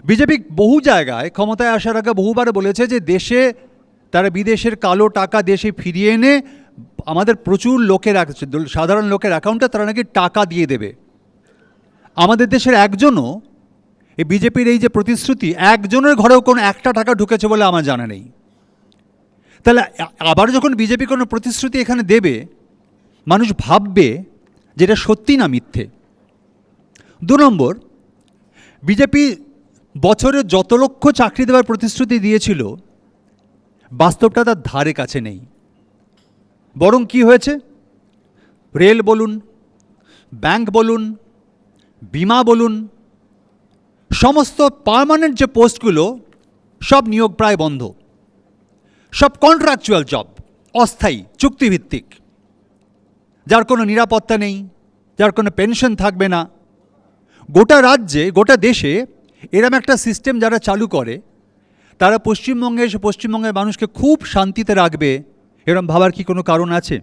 BJP বহু জায়গায় ক্ষমতায় আসার আগে বহুবার বলেছে যে দেশে তারা বিদেশের কালো টাকা দেশে ফিরিয়ে এনে আমাদের প্রচুর লোকের সাধারণ লোকের অ্যাকাউন্টে তারা নাকি টাকা দিয়ে দেবে। আমাদের দেশের একজনও এই বিজেপির এই যে প্রতিশ্রুতি, একজনের ঘরেও কোনো একটা টাকা ঢুকেছে বলে আমার জানা নেই। তাহলে আবার যখন বিজেপি কোনো প্রতিশ্রুতি এখানে দেবে, মানুষ ভাববে যেটা সত্যি না মিথ্যে। 2 নম্বর, বিজেপি বছরে যত লক্ষ চাকরি দেওয়ার প্রতিশ্রুতি দিয়েছিল, বাস্তবটা তার ধারে কাছে নেই। বরং কি হয়েছে, রেল বলুন, ব্যাংক বলুন, বিমা বলুন, সমস্ত পার্মানেন্ট যে পোস্টগুলো সব নিয়োগ প্রায় বন্ধ। সব কন্ট্রাকচুয়াল জব, অস্থায়ী, চুক্তিভিত্তিক, যার কোনো নিরাপত্তা নেই, যার কোনো পেনশন থাকবে না। গোটা রাজ্যে, গোটা দেশে এরম একটা সিস্টেম যারা চালু করে, তারা পশ্চিমবঙ্গে এসে পশ্চিমবঙ্গের মানুষকে খুব শান্তিতে রাখবে, এরম ভাবার কি কোনো কারণ আছে?